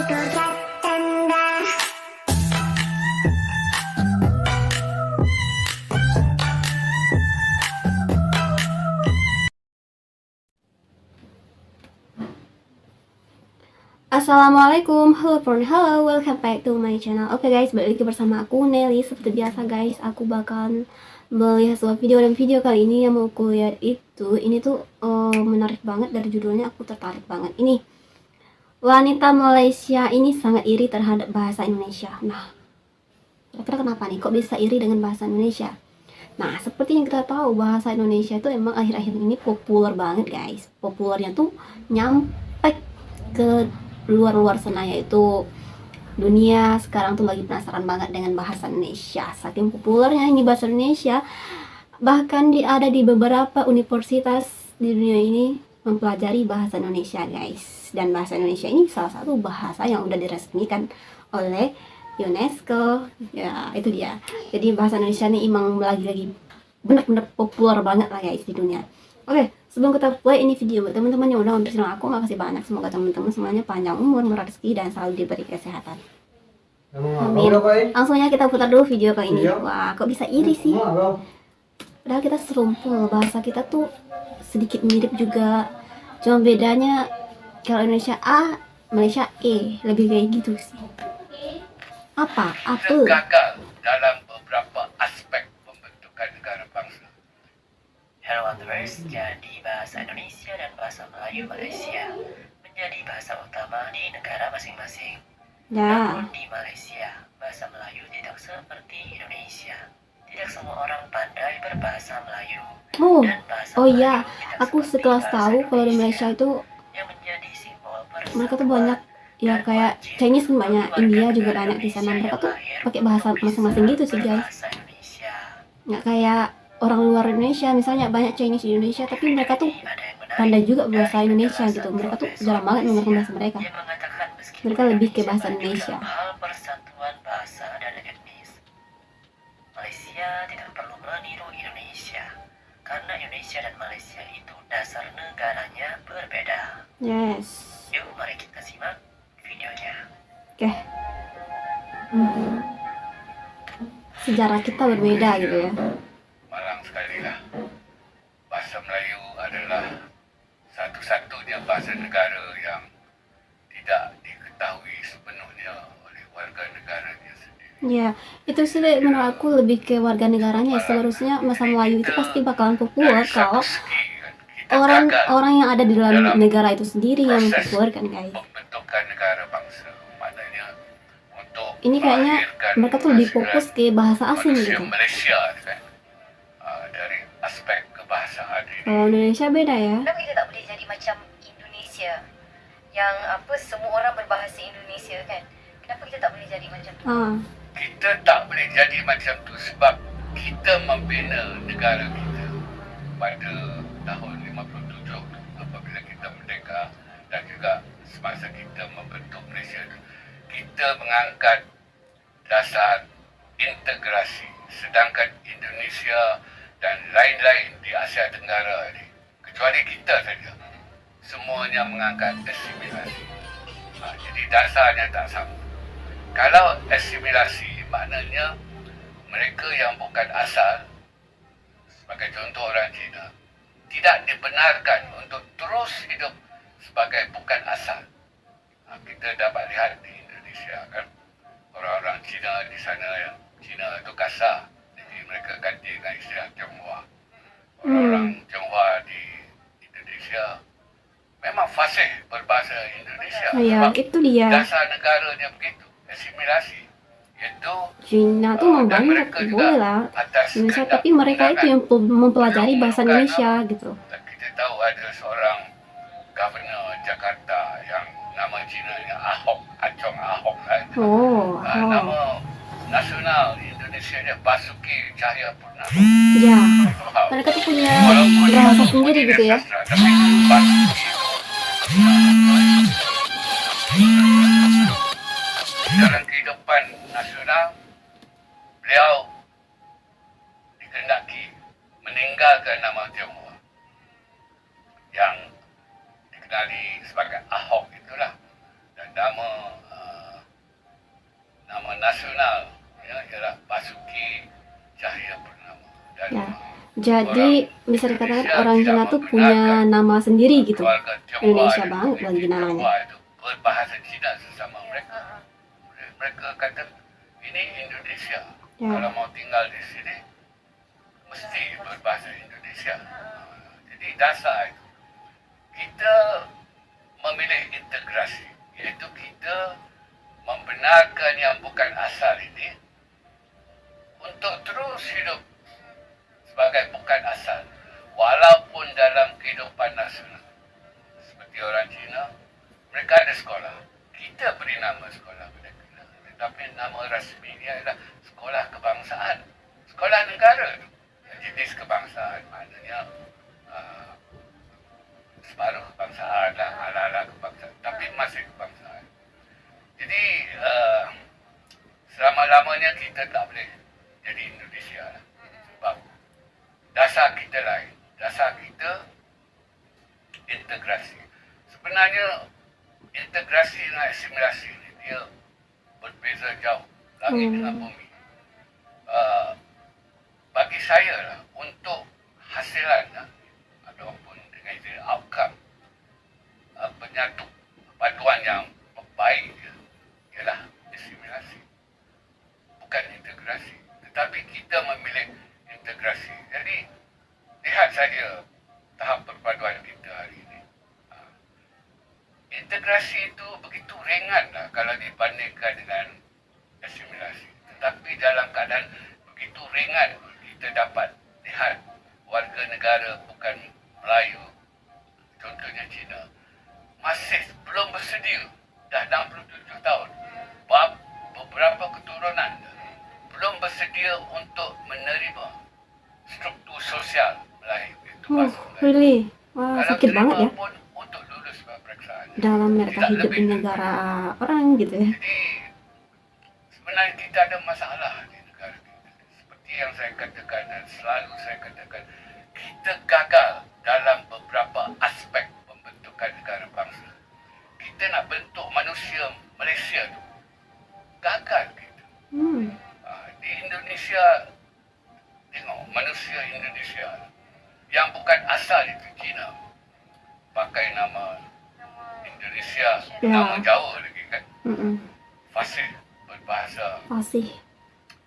Assalamualaikum, halo, welcome back to my channel. Oke guys, balik lagi bersama aku Nelly. Seperti biasa guys, aku bakal melihat sebuah video, dan video kali ini yang mau aku lihat ini tuh menarik banget. Dari judulnya aku tertarik banget. Ini wanita Malaysia ini sangat iri terhadap bahasa Indonesia. Nah, kira-kira kenapa nih kok bisa iri dengan bahasa Indonesia? Nah, seperti yang kita tahu, bahasa Indonesia itu emang akhir-akhir ini populer banget guys. Populernya tuh nyampe ke luar sana, yaitu dunia sekarang tuh lagi penasaran banget dengan bahasa Indonesia. Saking populernya ini bahasa Indonesia, bahkan ada di beberapa universitas di dunia ini mempelajari bahasa Indonesia guys. Dan bahasa Indonesia ini salah satu bahasa yang udah diresmikan oleh UNESCO. Ya itu dia. Jadi bahasa Indonesia ini emang lagi benar-benar populer banget lah guys di dunia. Oke, sebelum kita play ini video buat teman-teman yang udah mampir channel aku, makasih banyak. Semoga teman-teman semuanya panjang umur, murah rezeki, dan selalu diberi kesehatan. Amin. Langsung aja kita putar dulu video kali ini. Wah, kok bisa iri sih? Padahal kita serumpul, bahasa kita tuh sedikit mirip juga. Cuma bedanya kalau Indonesia A, Malaysia E, lebih kayak gitu sih. Apa? Gagal dalam beberapa aspek pembentukan negara bangsa. Hello Wanderers, jadi bahasa Indonesia dan bahasa Melayu Malaysia menjadi bahasa utama di negara masing-masing. Ya. Namun di Malaysia, bahasa Melayu tidak seperti Indonesia. Tidak semua orang pandai berbahasa Melayu. Dan bahasa Iya, aku sekelas tahu kalau di Malaysia itu yang menjadi simbol mereka tuh banyak, ya kayak Chinese kan banyak, India juga banyak di sana. Mereka tuh pakai bahasa masing-masing gitu sih guys. Nggak kayak orang luar Indonesia, misalnya banyak Chinese di Indonesia, tapi mereka tuh pandai juga bahasa Indonesia gitu. Mereka tuh jarang banget menggunakan bahasa mereka. Mereka lebih ke bahasa Indonesia. Persatuan bahasa dan etnis. Malaysia tidak perlu meniru Indonesia, karena Indonesia dan Malaysia itu dasar negaranya berbeda. Yes. Yuk, mari kita simak videonya. Oke. Sejarah kita berbeda gitu ya. Malang sekali lah. Bahasa Melayu adalah satu-satunya bahasa negara yang tidak diketahui sepenuhnya oleh warga negaranya sendiri. Ya, itu sih menurut aku lebih ke warga negaranya. Seharusnya bahasa Melayu itu pasti bakalan populer kalau orang yang ada di dalam negara itu sendiri yang mempopulerkan guys. Pembentukan negara bangsa, maknanya untuk ini kayaknya mereka tuh lebih fokus ke bahasa asing gitu. Malaysia kan, dari aspek kebahasaan ini. Kalau Indonesia beda ya. Kenapa kita tak boleh jadi macam Indonesia yang semua orang berbahasa Indonesia kan? Kenapa kita tak boleh jadi macam tu? Kita tak boleh jadi macam tu sebab kita membina negara kita pada tahun 57 apabila kita merdeka, dan juga semasa kita membentuk Malaysia itu, kita mengangkat dasar integrasi, sedangkan Indonesia dan lain-lain di Asia Tenggara ini, kecuali kita saja, semuanya mengangkat asimilasi. Jadi dasarnya tak sama. Kalau asimilasi maknanya mereka yang bukan asal, sebagai contoh orang Cina, tidak dibenarkan untuk terus hidup sebagai bukan asal. Kita dapat lihat di Indonesia kan, orang-orang Cina di sana yang Cina itu kasar, jadi mereka ganti dengan istilah Tionghoa. Orang-orang Tionghoa di Indonesia memang fasih berbahasa Indonesia. Ya, itu dia. Dasar negaranya begitu, asimilasi. Itu Cina tuh memang banyak, boleh lah Indonesia, tapi mereka itu yang mempelajari bahasa Indonesia gitu. Kita tahu ada seorang governor Jakarta yang nama Cinanya Ahok, Acong Ahok lah. Nama nasional Indonesia dia Basuki Cahayapurnama. Ya, mereka tuh punya bahasa sendiri gitu ya. Tapi Basuki dalam kehidupan nasional, beliau dikehendaki meninggalkan nama Tionghoa yang dikenali sebagai Ahok itulah, dan nama nasional ialah Basuki Cahayapurnama. Dan Ya. Jadi bisa dikatakan orang Cina tuh punya nama sendiri gitu. keluarga Tionghoa Indonesia dan banget lagi pemimpin namanya. Tionghoa itu berbahasa Cina sesama mereka. Mereka kata ini Indonesia. Ya. Kalau mau tinggal di sini mesti berbahasa Indonesia. Jadi dasar itu kita memilih integrasi, iaitu kita membenarkan yang bukan asal ini untuk terus hidup sebagai bukan asal walaupun dalam kehidupan nasional. Seperti orang Cina, mereka ada sekolah, kita beri nama sekolah mereka, tetapi nama rasminya adalah sekolah kebangsaan, sekolah negara. Jenis kebangsaan maknanya separuh kebangsaan lah, ala-ala kebangsaan, tapi masih kebangsaan. Jadi selama-lamanya kita tak boleh jadi Indonesia lah. Sebab dasar kita lain, dasar kita integrasi. Sebenarnya integrasi dan asimilasi ni dia berbeza jauh, langit dengan bumi. Bagi saya lah, untuk hasilan ataupun dengan istilah outcome, penyatu paduan yang baik dia ialah asimilasi, bukan integrasi. Tetapi kita memilih integrasi. Jadi lihat saja tahap perpaduan kita hari ini. Integrasi itu begitu ringan lah kalau dibandingkan dengan asimilasi. Tetapi dalam keadaan begitu ringan kita dapat lihat warga negara bukan Melayu, contohnya Cina, masih belum bersedia, dah 67 tahun, beberapa keturunan belum bersedia untuk menerima struktur sosial Melayu. Itu bahasa Melayu. Really? Wah, Kalau sakit banget ya. terima pun untuk lulus peperiksaan. Dalam mereka Tidak hidup di lebih. negara orang gitu ya. Jadi sebenarnya kita ada masalah di negara kita. Seperti yang saya katakan dan selalu saya katakan, kita gagal dalam beberapa aspek pembentukan negara bangsa. Kita nak bentuk manusia Malaysia tu, gagal kita. Di Indonesia, tengok manusia Indonesia yang bukan asal itu Cina, pakai nama Indonesia, Ya. nama jauh lagi kan, fasih berbahasa Fasih.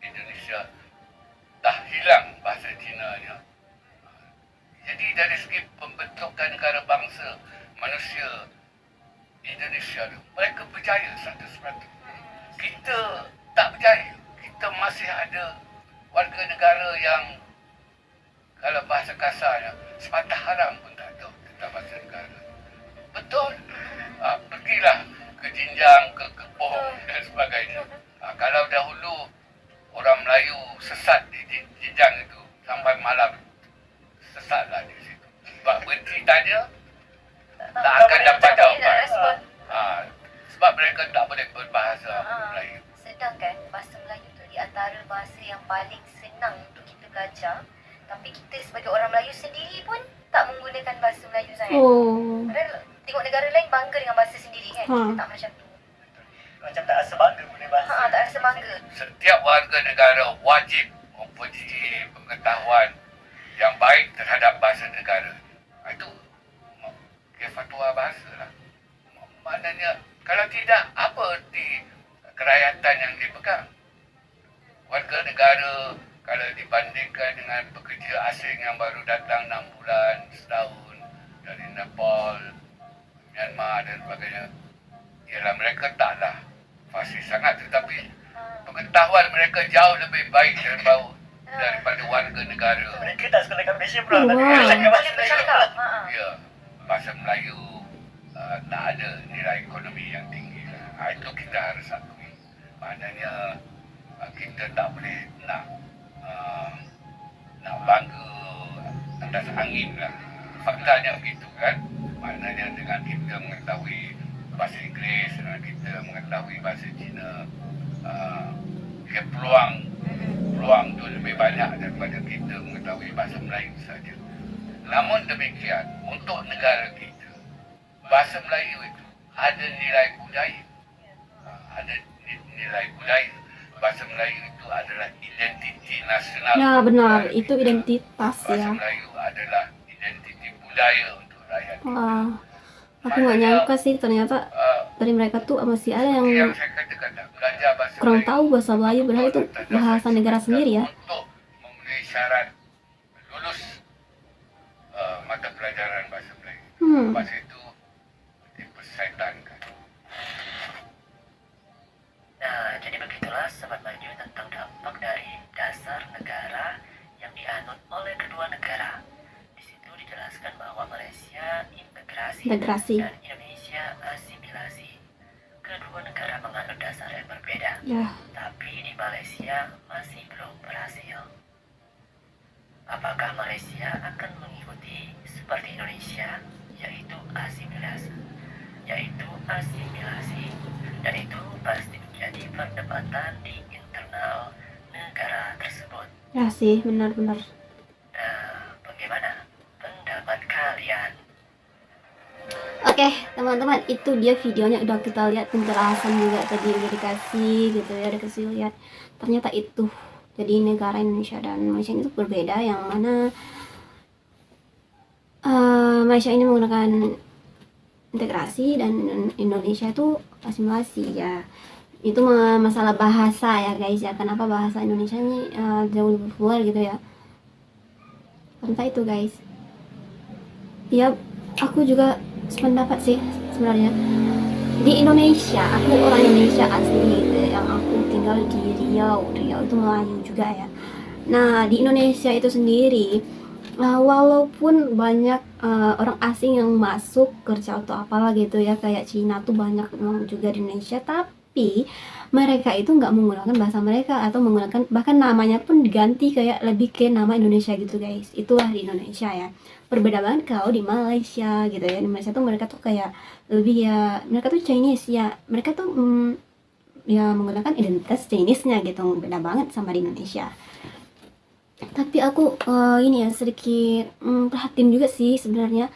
Indonesia, dah hilang bahasa Cinanya. Jadi dari segi pembentukan negara bangsa, manusia Indonesia tu, mereka berjaya 100%. Kita tak berjaya. Kita masih ada warga negara yang, kalau bahasa kasarnya, sepatah haram pun tak tahu tentang bahasa negara. Betul. Pergilah ke Jinjang, ke Kepoh dan sebagainya. Kalau dahulu orang Melayu sesat di Jinjang itu, sampai malam sesatlah di situ. Sebab berhenti tanya, tak akan dapat jawapan. Sebab mereka tak boleh berbahasa Melayu. Sedangkan bahasa Melayu tu di antara bahasa yang paling senang untuk kita belajar, tapi kita sebagai orang Melayu sendiri pun tak menggunakan bahasa Melayu sangat. Oh. Padahal tengok negara lain bangga dengan bahasa sendiri kan. Kita tak macam tu. Macam tak rasa bangga boleh bahasa. Tak rasa bangga. Setiap warga negara wajib mempunyai pengetahuan yang baik terhadap bahasa negara. Itu fatwa bahasa lah. Maknanya kalau tidak, apa erti kerakyatan yang dipegang? Warga negara kalau dibandingkan dengan pekerja asing yang baru datang 6 bulan, setahun dari Nepal, Myanmar dan sebagainya, ialah mereka taklah fasih sangat, tetapi pengetahuan mereka jauh lebih baik daripada warga negara. Mereka tak sekolah kat Malaysia pun. Wow. Boleh bercakap. Ya, bahasa Melayu tak ada nilai ekonomi yang tinggi. Itu kita harus akui. Maknanya kita tak boleh nak bangga atas angin lah. Faktanya begitu kan. Maknanya dengan kita mengetahui bahasa Inggeris, dengan kita mengetahui bahasa Cina, peluang tu lebih banyak daripada kita mengetahui bahasa Melayu saja. Namun demikian, untuk negara kita, bahasa Melayu itu ada nilai budaya. Ada nilai budaya. bahasa Melayu itu adalah identiti nasional. Nah benar, negara itu kita. identitas Bahasa ya. Melayu adalah identiti budaya untuk rakyat kita. Wah, aku nggak nyangka sih ternyata dari mereka tuh masih ada Seperti yang saya katakan, belajar bahasa kurang Melayu tahu bahasa Melayu, padahal itu merupakan tanda bahasa dasar negara kita sendiri ya. Untuk memenuhi syarat lulus mata pelajaran bahasa Melayu. Bahasa itu dipersyaitankan. Nah, jadi begitulah Sobat Maju tentang dampak dari dasar negara yang dianut oleh kedua negara. Di situ dijelaskan bahwa Malaysia integrasi dan Indonesia asimilasi. Kedua negara menganut dasar yang berbeda, tapi di Malaysia masih belum berhasil. Apakah Malaysia akan mengikuti seperti Indonesia, yaitu asimilasi, dan itu pasti menjadi perdebatan di internal negara tersebut. Ya sih, benar-benar. Nah, bagaimana pendapat kalian? Oke, teman-teman, itu dia videonya, udah kita lihat penjelasan juga tadi udah dikasih gitu ya, dikasih lihat. Ternyata itu. Jadi negara Indonesia dan Malaysia itu berbeda, yang mana Malaysia ini menggunakan integrasi dan Indonesia itu asimilasi ya. Itu masalah bahasa ya guys ya, kenapa bahasa Indonesia ini jauh lebih populer gitu ya. Tentang itu guys. Ya, aku juga sependapat sih sebenarnya. Di Indonesia, aku orang Indonesia asli gitu, yang aku tinggal di Riau itu Melayu juga ya. Nah, di Indonesia itu sendiri, walaupun banyak orang asing yang masuk kerja atau apalah gitu ya, kayak Cina tuh banyak juga di Indonesia, tapi mereka itu nggak menggunakan bahasa mereka atau menggunakan, bahkan namanya pun diganti kayak lebih ke nama Indonesia gitu guys. Itulah di Indonesia ya. Berbeda banget kalau di Malaysia gitu ya. Di Malaysia tuh mereka tuh kayak lebih ya, mereka tuh Chinese ya, mereka tuh ya menggunakan identitas Chinese-nya gitu. Beda banget sama di Indonesia. Tapi aku ini ya sedikit perhatiin juga sih sebenarnya,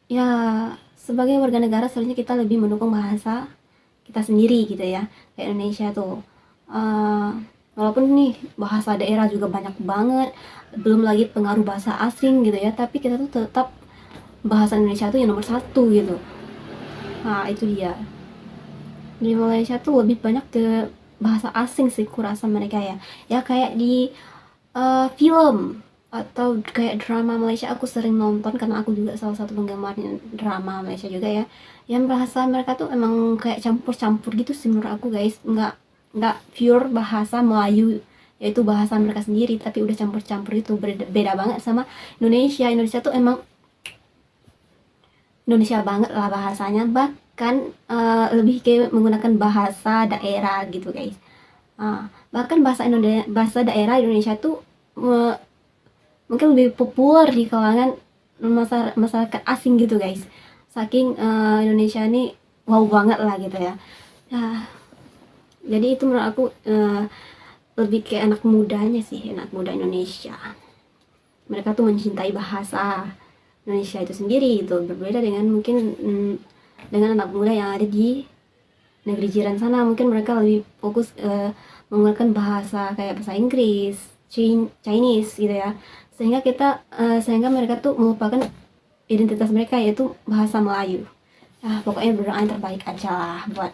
ya sebagai warga negara seharusnya kita lebih mendukung bahasa kita sendiri gitu ya, kayak Indonesia tuh. Walaupun nih bahasa daerah juga banyak banget, belum lagi pengaruh bahasa asing gitu ya, tapi kita tuh tetap bahasa Indonesia tuh yang nomor satu gitu. Nah itu dia. Di Malaysia tuh lebih banyak ke bahasa asing sih kurasa mereka ya. Ya kayak di film atau kayak drama Malaysia, aku sering nonton karena aku juga salah satu penggemar drama Malaysia juga ya. Yang bahasa mereka tuh emang kayak campur-campur gitu sih menurut aku guys. Nggak pure bahasa Melayu, yaitu bahasa mereka sendiri, tapi udah campur-campur itu. Beda banget sama Indonesia. Indonesia tuh emang Indonesia banget lah bahasanya, bahkan lebih kayak menggunakan bahasa daerah gitu guys. Bahkan bahasa daerah Indonesia tuh mungkin lebih populer di kalangan masyarakat asing gitu guys. Saking Indonesia ini wow banget lah gitu ya. Jadi itu menurut aku lebih kayak anak mudanya sih, anak muda Indonesia. Mereka tuh mencintai bahasa Indonesia itu sendiri gitu, berbeda dengan mungkin dengan anak muda yang ada di negeri jiran sana. Mungkin mereka lebih fokus menggunakan bahasa kayak bahasa Inggris, Chinese gitu ya, sehingga mereka tuh melupakan identitas mereka, yaitu bahasa Melayu. Pokoknya berdoa yang terbaik aja lah buat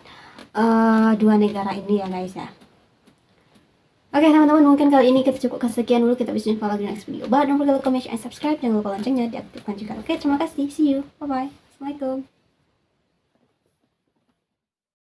dua negara ini ya guys ya. Oke teman-teman, mungkin kali ini kita cukup kesekian dulu, kita bisa jumpa lagi di next video. But don't forget to comment, share, and subscribe. Jangan lupa loncengnya diaktifkan juga. Oke, terima kasih, see you, bye bye, assalamualaikum.